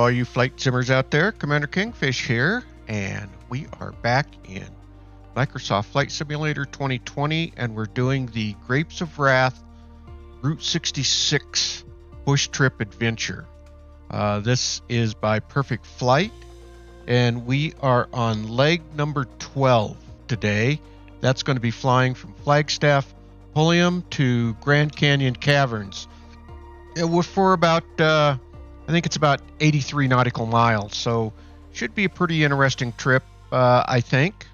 all you flight simmers out there. Commander Kingfish here, and we are back in Microsoft Flight Simulator 2020, and we're doing the Grapes of Wrath Route 66 Bush Trip Adventure. This is by Perfect Flight, and we are on leg number 12 today. That's going to be flying from Flagstaff, Pulliam to Grand Canyon Caverns. We're for about, I think it's about 83 nautical miles, so should be a pretty interesting trip, I think,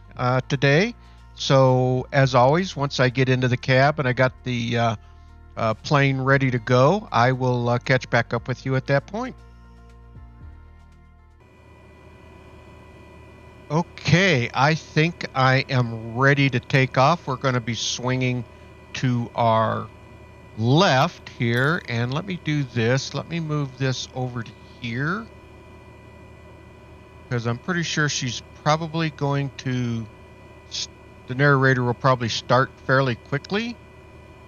today. So, as always, once I get into the cab and I got the plane ready to go, I will catch back up with you at that point. Okay, I think I am ready to take off. We're going to be swinging to our left here, and let me do this. Let me move this over to here, because I'm pretty sure she's probably going to, the narrator will probably start fairly quickly,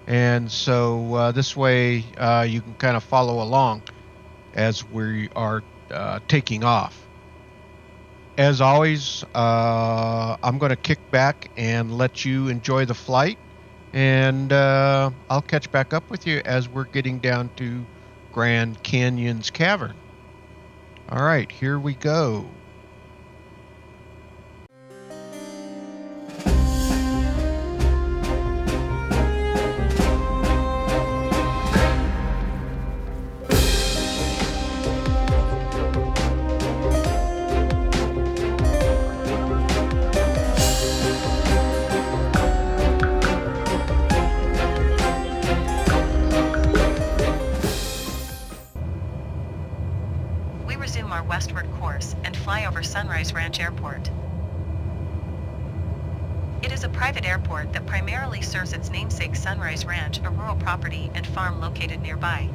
and so this way you can kind of follow along as we are taking off. As always, I'm going to kick back and let you enjoy the flight, and I'll catch back up with you as we're getting down to Grand Canyon's Cavern. All right, here we go. Westward course and fly over Sunrise Ranch Airport. It is a private airport that primarily serves its namesake Sunrise Ranch, a rural property and farm located nearby.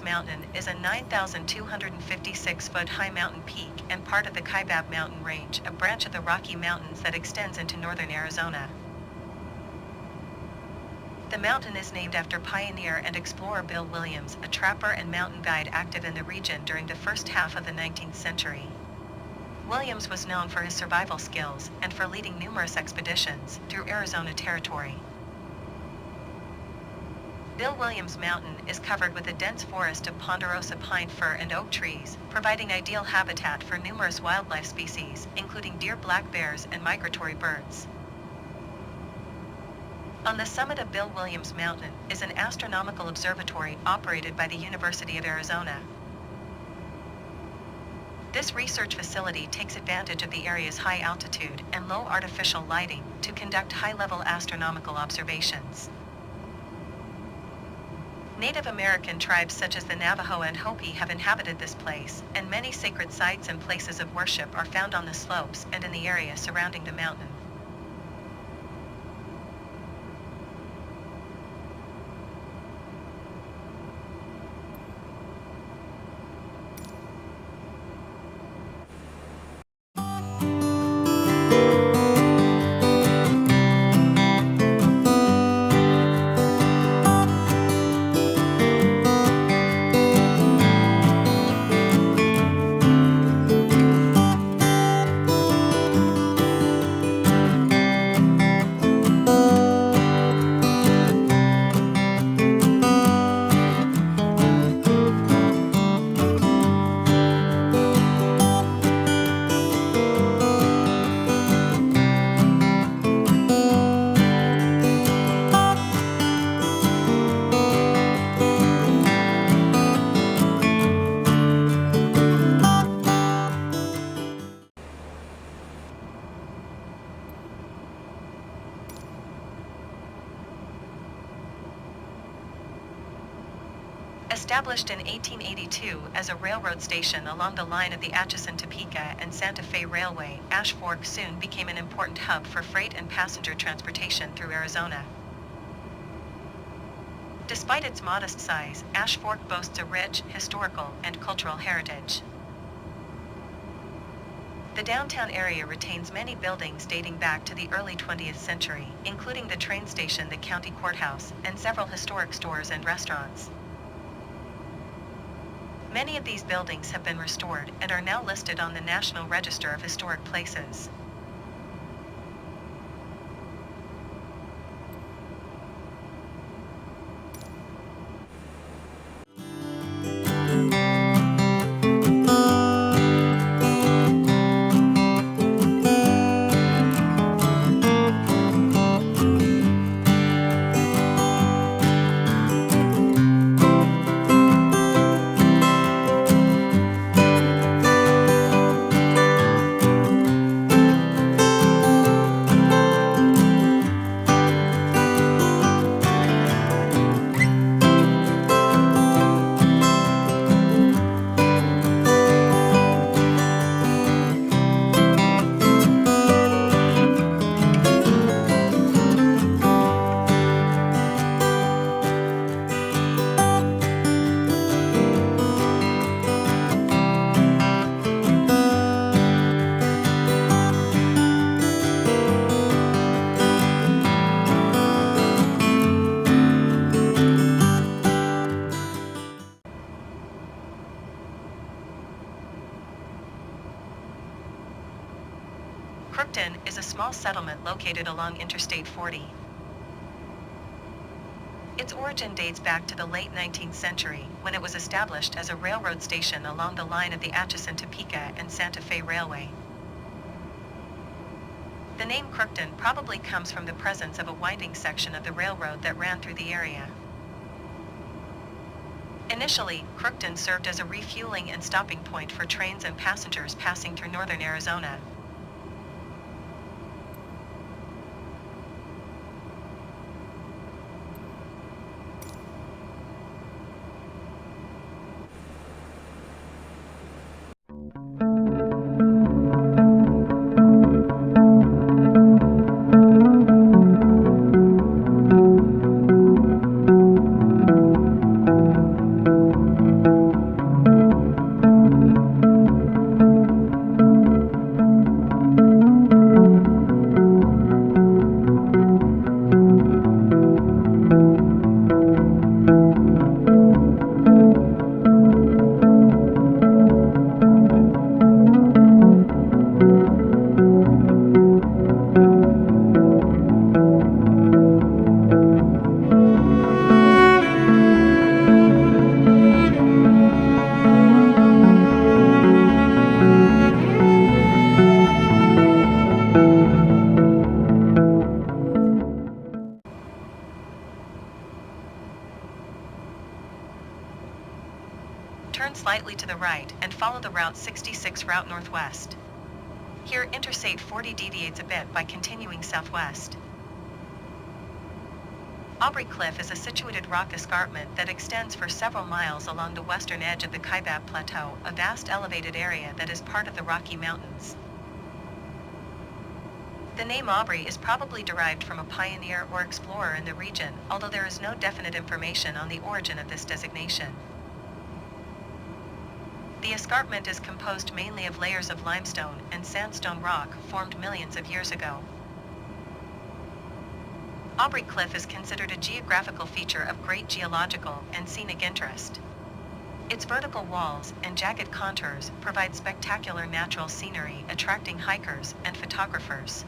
Mountain is a 9,256-foot high mountain peak and part of the Kaibab Mountain Range, a branch of the Rocky Mountains that extends into northern Arizona. The mountain is named after pioneer and explorer Bill Williams, a trapper and mountain guide active in the region during the first half of the 19th century. Williams was known for his survival skills and for leading numerous expeditions through Arizona territory. Bill Williams Mountain is covered with a dense forest of ponderosa pine, fir, and oak trees, providing ideal habitat for numerous wildlife species, including deer, black bears, and migratory birds. On the summit of Bill Williams Mountain is an astronomical observatory operated by the University of Arizona. This research facility takes advantage of the area's high altitude and low artificial lighting to conduct high-level astronomical observations. Native American tribes such as the Navajo and Hopi have inhabited this place, and many sacred sites and places of worship are found on the slopes and in the area surrounding the mountain. Established in 1882 as a railroad station along the line of the Atchison-Topeka and Santa Fe Railway, Ash Fork soon became an important hub for freight and passenger transportation through Arizona. Despite its modest size, Ash Fork boasts a rich, historical, and cultural heritage. The downtown area retains many buildings dating back to the early 20th century, including the train station, the county courthouse, and several historic stores and restaurants. Many of these buildings have been restored and are now listed on the National Register of Historic Places. Crookton is a small settlement located along Interstate 40. Its origin dates back to the late 19th century, when it was established as a railroad station along the line of the Atchison-Topeka and Santa Fe Railway. The name Crookton probably comes from the presence of a winding section of the railroad that ran through the area. Initially, Crookton served as a refueling and stopping point for trains and passengers passing through northern Arizona. Turn slightly to the right and follow the Route 66 route northwest. Here, Interstate 40 deviates a bit by continuing southwest. Aubrey Cliff is a situated rock escarpment that extends for several miles along the western edge of the Kaibab Plateau, a vast elevated area that is part of the Rocky Mountains. The name Aubrey is probably derived from a pioneer or explorer in the region, although there is no definite information on the origin of this designation. The escarpment is composed mainly of layers of limestone and sandstone rock formed millions of years ago. Aubrey Cliff is considered a geographical feature of great geological and scenic interest. Its vertical walls and jagged contours provide spectacular natural scenery, attracting hikers and photographers.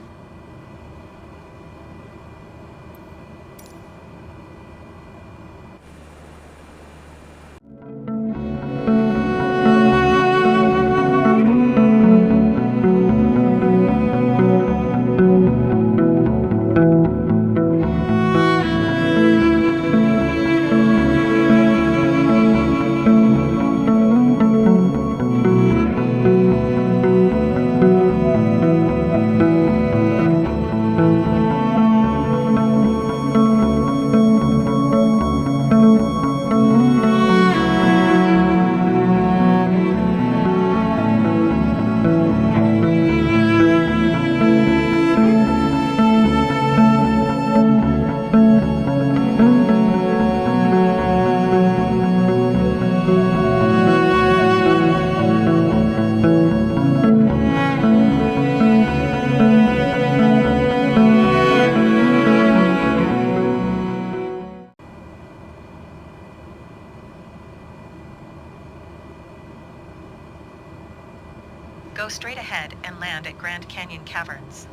canyon caverns.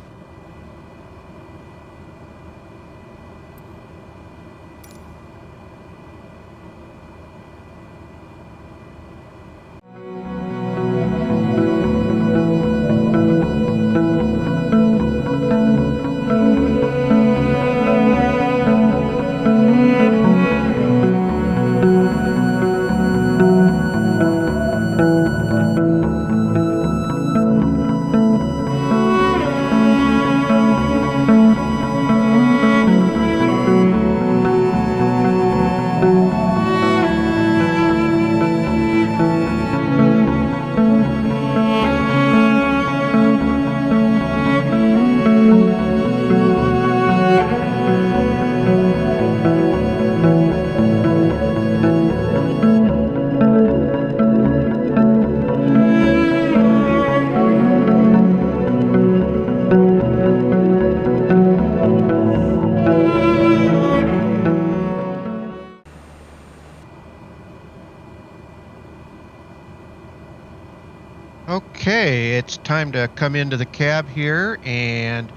Okay, it's time to come into the cab here, and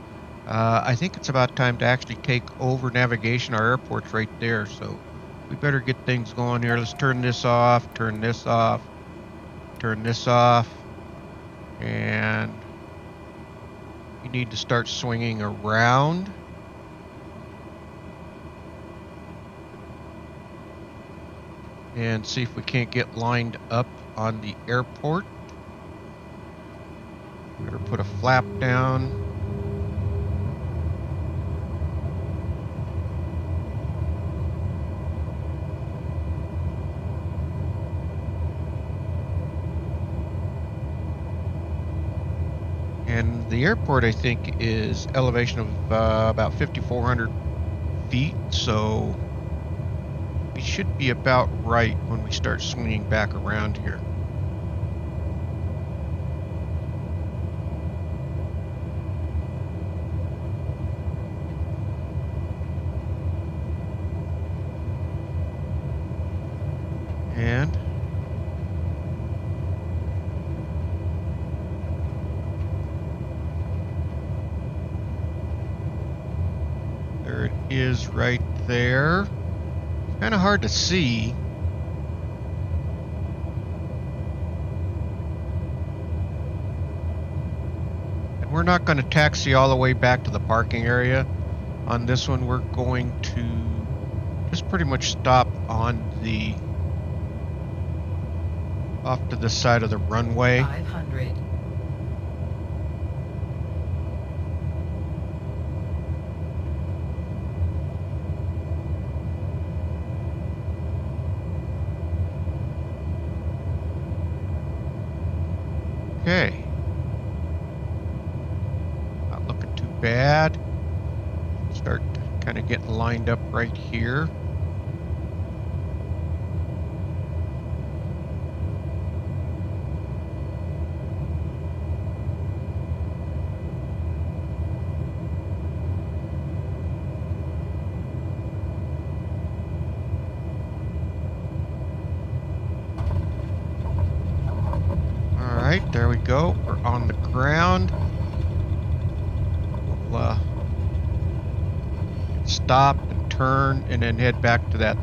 I think it's about time to actually take over navigation. Our airport's right there, so we better get things going here. Let's turn this off, turn this off, turn this off, and we need to start swinging around. And see if we can't get lined up on the airport. Better put a flap down. And the airport, I think, is elevation of about 5,400 feet, so we should be about right when we start swinging back around here. And there it is right there. Kind of hard to see. And we're not going to taxi all the way back to the parking area. On this one, we're going to just pretty much stop on the off to the side of the runway. 500. Okay. Not looking too bad. Start kind of getting lined up right here. Alright, there we go. We're on the ground. We'll stop and turn and then head back to that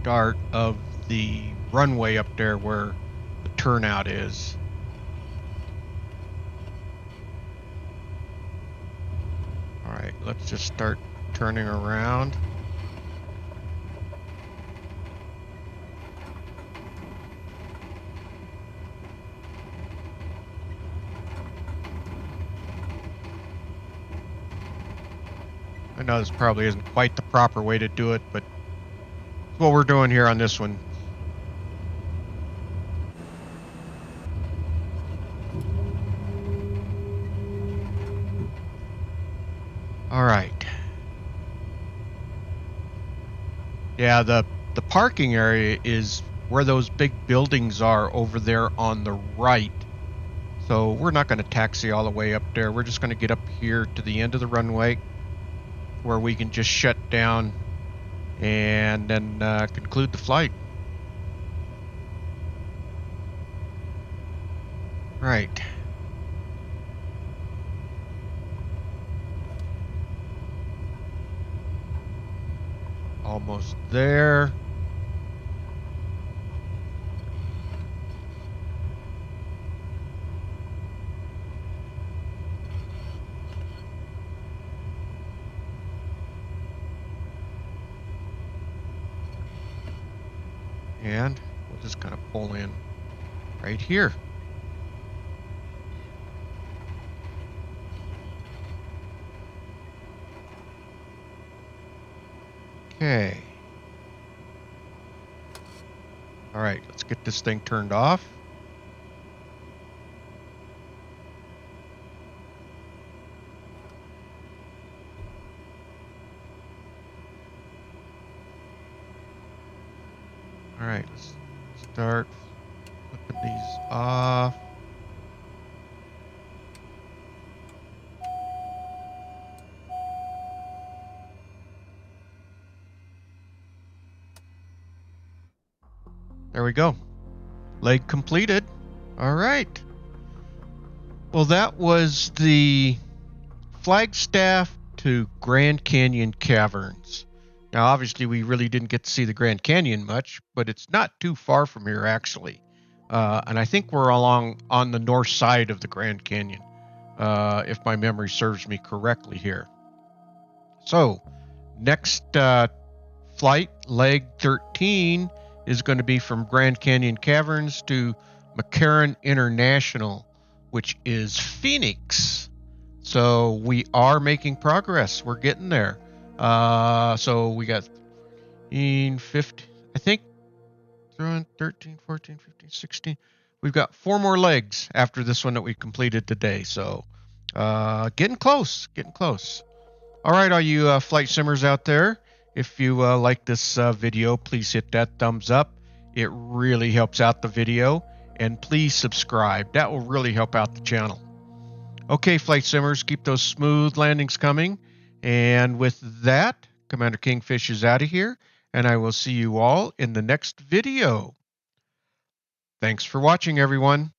start of the runway up there where the turnout is. Alright, let's just start turning around. I know this probably isn't quite the proper way to do it, but it's what we're doing here on this one. All right. Yeah, the parking area is where those big buildings are over there on the right. So we're not going to taxi all the way up there. We're just going to get up here to the end of the runway, where we can just shut down and then conclude the flight. All Right. Almost there. And we'll just kind of pull in right here. Okay. All right, let's get this thing turned off. All right, let's start flipping these off. There we go. Leg completed. All right. Well, that was the Flagstaff to Grand Canyon Caverns. Now, obviously, we really didn't get to see the Grand Canyon much, but it's not too far from here, actually. And I think we're along on the north side of the Grand Canyon, if my memory serves me correctly here. So, next flight, leg 13, is going to be from Grand Canyon Caverns to McCarran International, which is Phoenix. So we are making progress. We're getting there. So we got 15, I think, 13, 14, 15, 16. We've got 4 more legs after this one that we completed today. So getting close, getting close. All right, all you flight simmers out there, if you like this video, please hit that thumbs up. It really helps out the video. And please subscribe. That will really help out the channel. Okay, flight simmers, keep those smooth landings coming. And with that, Commander Kingfish is out of here, and I will see you all in the next video. Thanks for watching, everyone.